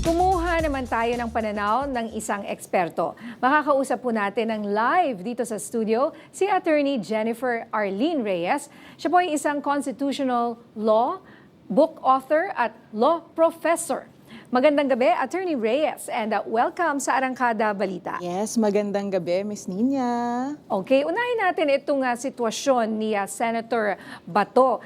Kumuha naman tayo ng pananaw ng isang eksperto. Makakausap po natin ng live dito sa studio si Attorney Jennifer Arlene Reyes. Siya po ay isang constitutional law, book author at law professor. Magandang gabi, Attorney Reyes, and welcome sa Arangkada Balita. Yes, magandang gabi, Miss Nina. Okay, unahin natin itong sitwasyon ni Senator Bato.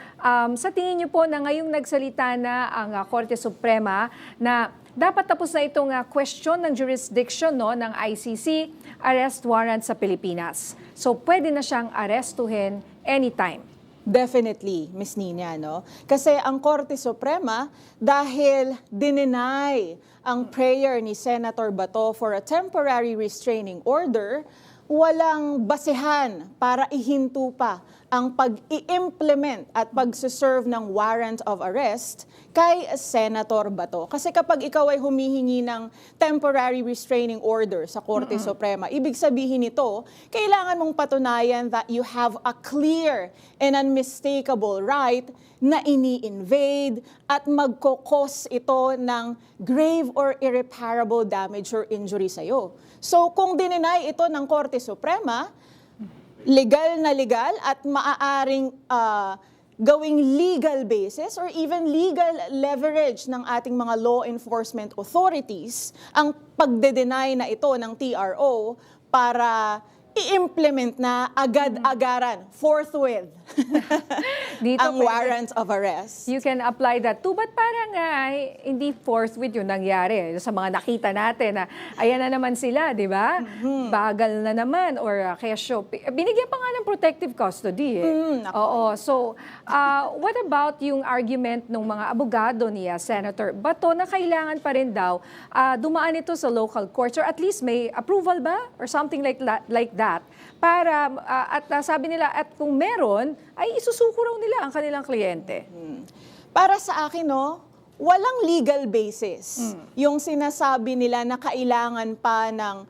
Sa tingin niyo po na ngayong nagsalita na ang Korte Suprema na dapat tapos na itong question ng jurisdiction ng ICC arrest warrant sa Pilipinas. So pwede na siyang arestuhin anytime. Definitely, Miss Nina, no? Kasi ang Korte Suprema, dahil dininay ang prayer ni Senator Bato for a temporary restraining order, walang basehan para ihinto pa ang pag-i-implement at pag-serve ng warrant of arrest kay Senator Bato. Kasi kapag ikaw ay humihingi ng temporary restraining order sa Korte Suprema, ibig sabihin nito, kailangan mong patunayan that you have a clear and unmistakable right na ini-invade at magkokos ito ng grave or irreparable damage or injury sa'yo. So kung dininay ito ng Korte Suprema, legal na legal at maaaring gawing legal basis or even legal leverage ng ating mga law enforcement authorities ang pagde-deny na ito ng TRO para i-implement na agad-agaran, forthwith, Dito ang warrant of arrest. You can apply that too, but parang hindi forthwith yung nangyari. Sa mga nakita natin na ayan na naman sila, di ba? Bagal na naman or kesyo. Binigyan pa nga ng protective custody. Oo. So, what about yung argument ng mga abogado ni Senator Bato na kailangan pa rin daw dumaan ito sa local courts or at least may approval ba or something like that para at sabi nila at kung meron ay isusuko raw nila ang kanilang kliyente. Para sa akin, walang legal basis yung sinasabi nila na kailangan pa ng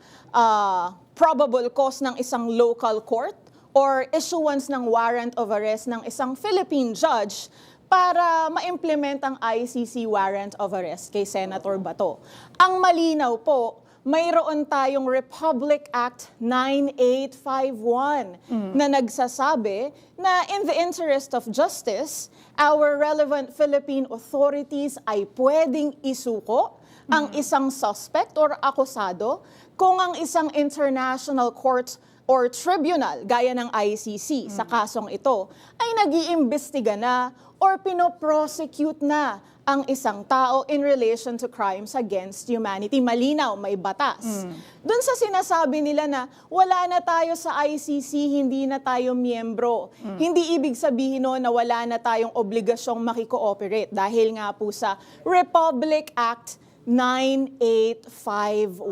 probable cause ng isang local court or issuance ng warrant of arrest ng isang Philippine judge para ma-implement ang ICC warrant of arrest kay Senator Bato. Ang malinaw po, mayroon tayong Republic Act 9851 na nagsasabi na in the interest of justice, our relevant Philippine authorities ay pwedeng isuko ang isang suspect or akusado kung ang isang international court or tribunal gaya ng ICC sa kasong ito ay nag-iimbestiga na or pinoprosecute na ang isang tao in relation to crimes against humanity. Malinaw, may batas. Doon sa sinasabi nila na wala na tayo sa ICC, hindi na tayo miyembro. Hindi ibig sabihin na wala na tayong obligasyong makikooperate dahil nga po sa Republic Act 9851.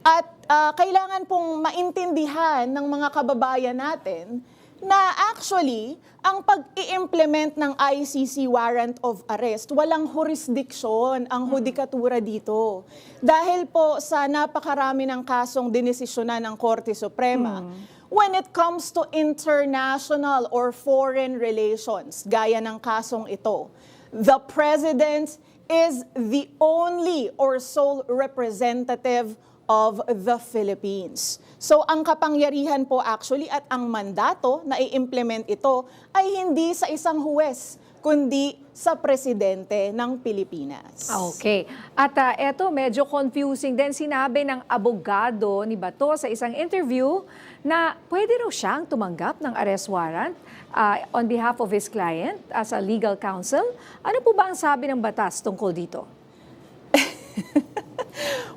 At kailangan pong maintindihan ng mga kababayan natin na actually, ang pag-i-implement ng ICC warrant of arrest, walang jurisdiction ang hudikatura dito. Dahil po sa napakarami ng kasong dinesisyonan ng Korte Suprema, when it comes to international or foreign relations, gaya ng kasong ito, the President is the only or sole representative of the Philippines. So ang kapangyarihan po actually at ang mandato na i-implement ito ay hindi sa isang huwes, kundi sa presidente ng Pilipinas. Okay. At eto, medyo confusing din. Sinabi ng abogado ni Bato sa isang interview na pwede raw siyang tumanggap ng arrest warrant on behalf of his client as a legal counsel. Ano po ba ang sabi ng batas tungkol dito?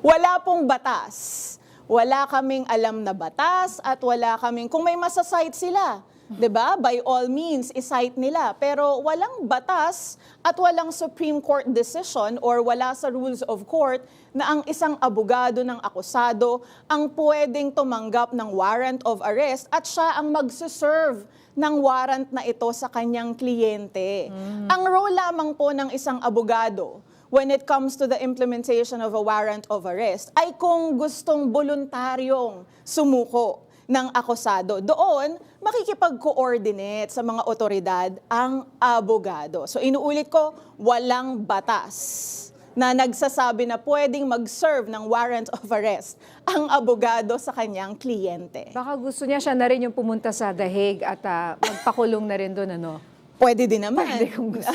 Wala pong batas. Wala kaming alam na batas at wala kaming, kung may masasite sila, 'di ba? By all means, i-cite nila. Pero walang batas at walang Supreme Court decision or wala sa rules of court na ang isang abogado ng akusado ang pwedeng tumanggap ng warrant of arrest at siya ang magsuserve ng warrant na ito sa kanyang kliyente. Ang role lamang po ng isang abogado when it comes to the implementation of a warrant of arrest ay kung gustong voluntaryong sumuko ng akusado. Doon, makikipag-coordinate sa mga otoridad ang abogado. So inuulit ko, walang batas na nagsasabi na pwedeng mag-serve ng warrant of arrest ang abogado sa kanyang kliyente. Baka gusto niya siya na rin yung pumunta sa The Hague at magpakulong na rin doon, ano? Pwede din naman. Pwede kung gusto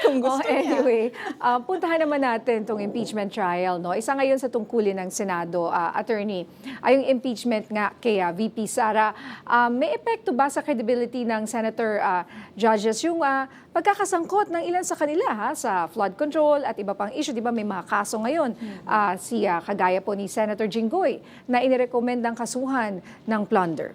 Kung gusto niya. Anyway, puntahan naman natin itong impeachment trial. No? Isa ngayon sa tungkulin ng Senado, attorney, ay yung impeachment nga kay VP Sara. May epekto ba sa credibility ng senator judges yung pagkakasangkot ng ilan sa kanila sa flood control at iba pang issue? Di ba may mga kaso ngayon, kagaya po ni Senator Jinggoy na inirecommend ang kasuhan ng plunder.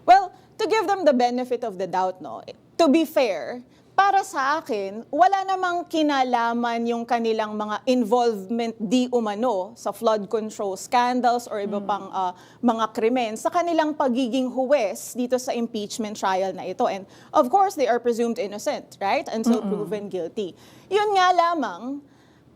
Well, to give them the benefit of the doubt, no, to be fair, para sa akin, wala namang kinalaman yung kanilang mga involvement di umano sa flood control scandals or iba pang mga krimen sa kanilang pagiging huwes dito sa impeachment trial na ito. And of course, they are presumed innocent, right? Until proven guilty. Yun nga lamang,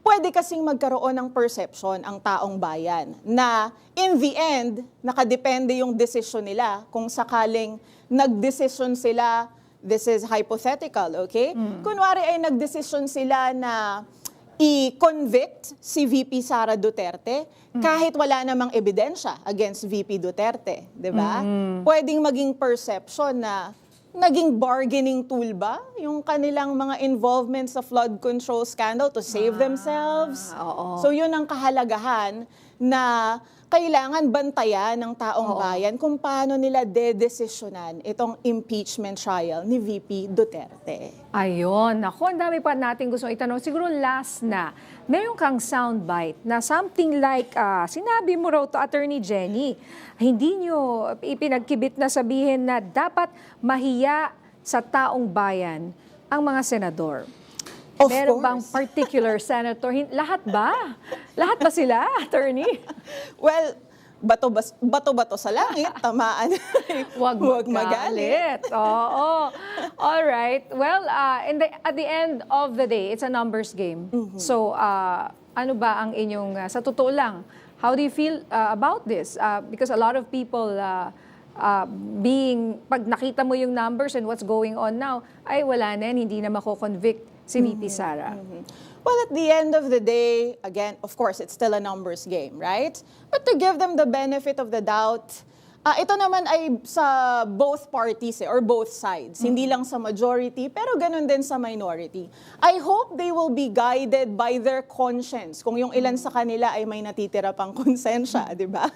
pwede kasing magkaroon ng perception ang taong bayan na in the end, nakadepende yung desisyon nila kung sakaling nagdesisyon sila. This is hypothetical, okay? Kunwari ay nagdesisyon sila na i-convict si VP Sara Duterte kahit wala namang ebidensya against VP Duterte, di ba? Pwedeng maging perception na naging bargaining tool ba yung kanilang mga involvement sa flood control scandal to save themselves? Oo. So yun ang kahalagahan na kailangan bantayan ng taong bayan kung paano nila dedesisyonan itong impeachment trial ni VP Duterte. Ayun. Ako, ang dami pa natin gusto itanong. Siguro last na, meron kang soundbite na something like, sinabi mo raw to Attorney Jenny, hindi nyo ipinagkibit na sabihin na dapat mahiya sa taong bayan ang mga senador. Of Meron bang course. particular senator? Lahat ba? Lahat ba sila, Attorney? Well, bato-bato sa langit, tamaan. Huwag magalit. Oo. All right. Well, at the end of the day, it's a numbers game. So, ano ba ang inyong, sa totoo lang, how do you feel about this? Because a lot of people pag nakita mo yung numbers and what's going on now, ay wala na yan, hindi na mako-convict si VP Sara. Well, at the end of the day, again, of course, it's still a numbers game, right? But to give them the benefit of the doubt, ito naman ay sa both parties or both sides. Hindi lang sa majority, pero ganun din sa minority. I hope they will be guided by their conscience. Kung yung ilan sa kanila ay may natitira pang konsensya, di ba?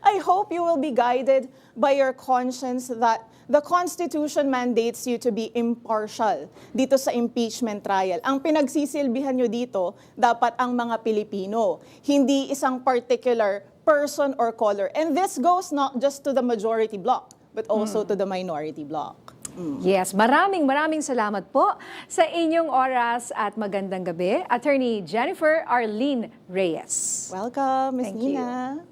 I hope you will be guided by your conscience that the Constitution mandates you to be impartial dito sa impeachment trial. Ang pinagsisilbihan nyo dito, dapat ang mga Pilipino, hindi isang particular person or color. And this goes not just to the majority bloc, but also to the minority bloc. Yes, maraming salamat po sa inyong oras at magandang gabi, Attorney Jennifer Arlene Reyes. Welcome, Ms. Thank you. Nina.